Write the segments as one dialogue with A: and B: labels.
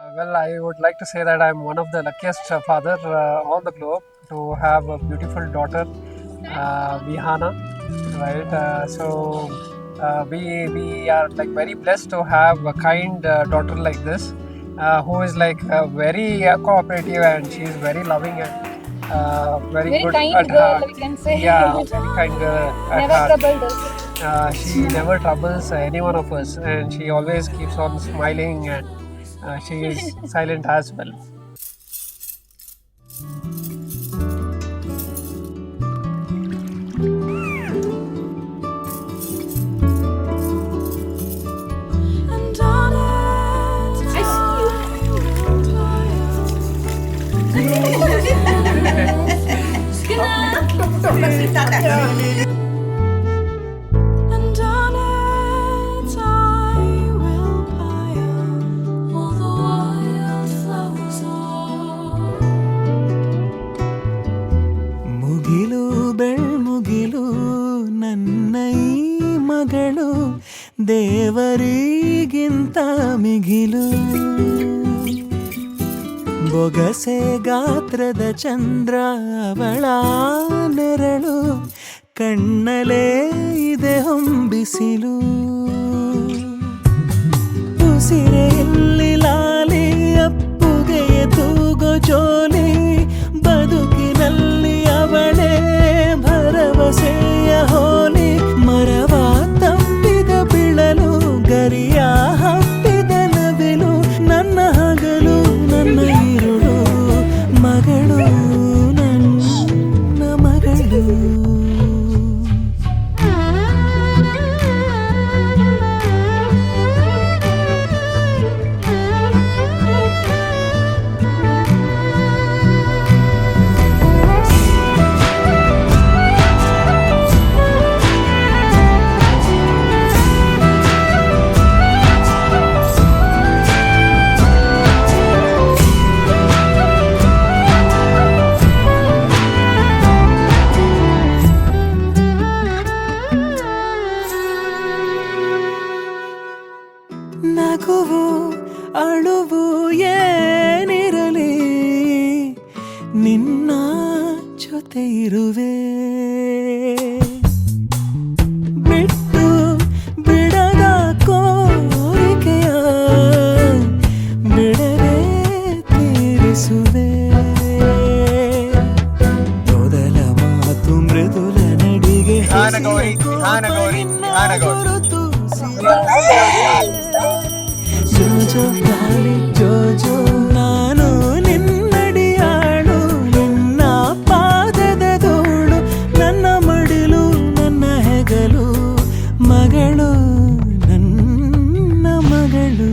A: Well, I would like to say that I'm one of the luckiest father on the globe to have a beautiful daughter, Vihana, right? We are like very blessed to have a kind daughter like this, who is like very cooperative, and she is very loving and very
B: Very
A: good
B: kind
A: at
B: girl,
A: heart.
B: we can say.
A: Yeah, very kind girl at
B: Never
A: heart.
B: troubled us.
A: She never troubles any one of us, and she always keeps on smiling, and she is silent as well.
C: And on it, and on it I will pile all the wildflowers are.
D: ಮುಗಿಲು ಬೆಳ್ಮುಗಿಲು ನನ್ನ ಈ ಮಗಳು ದೇವರಿಗಿಂತ ಮಿಗಿಲು ಬೊಗಸೆ ಗಾತ್ರದ ಚಂದ್ರ ಅವಳ ನೆರಳು ಕಣ್ಣಲೇ ಇದೆ ಹೊಂಬಿಸಿಲು ಉಸಿರೆಯಲ್ಲಿ ಲಾಲಿ ಅಪ್ಪುಗೆಯ ತೂಗೋ ಜೋಲಿ ಬದುಕಿನಲ್ಲಿ ಅವಳೇ ಭರವಸೆಯ ಹೋಲಿ ಮರವ ತಪ್ಪಿದ ಬಿಳಲು ಗರಿಯ ಹಬ್ಬಿದ ನವಿಲು ನನ್ನ ಹಗಲು ನನ್ನ ಇರುಳು ಮಗಳು ನನ್ನ ಮಗಳು ನಗುವು ಅಳುವು ಏನಿರಲಿ ನಿನ್ನ ಜೊತೆ ಇರುವೆ ಬಿಟ್ಟು ಬಿಡದ ಕೋರಿಕೆಯ ಬಿಡದೆ ತೀರಿಸುವೆ ಮೊದಲ ಮಾತು ಮೃದುಲ ನಡಿಗೆ
A: Gori,
D: ಗುರುತು ಜೋಜೋ ಗಾಳಿ ಜೋಜೋ ನಾನು ನಿನ್ನಡಿಯಾಳು ನಿನ್ನ ಪಾದದ ಧೂಳು ನನ್ನ ಮಡಿಲು ನನ್ನ ಹೆಗಲು ಮಗಳು ನನ್ನ ಮಗಳು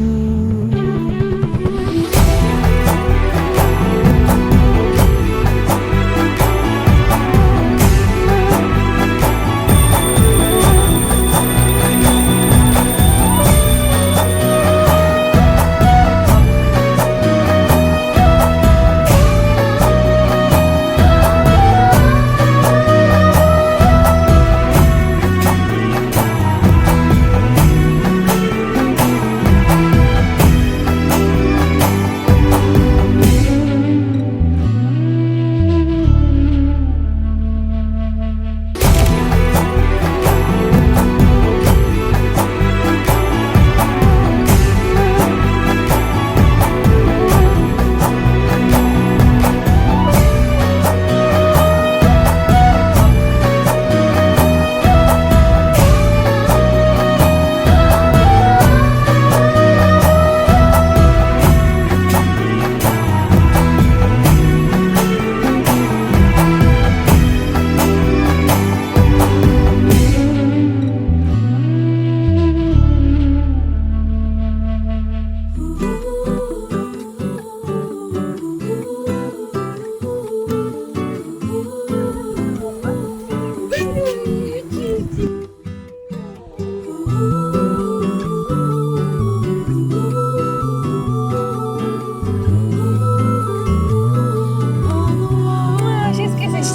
B: She's kissing.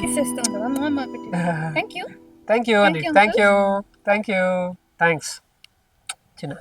B: Kisses ತಗೊಂಡವ ಮಾಮ ಬಿಟ್ಟಿಲ್ಲ. Thank you.
A: Thank you,
B: Thank
A: Anit.
B: you,
A: Thank
B: uncle.
A: you. Thank you. Thanks. China.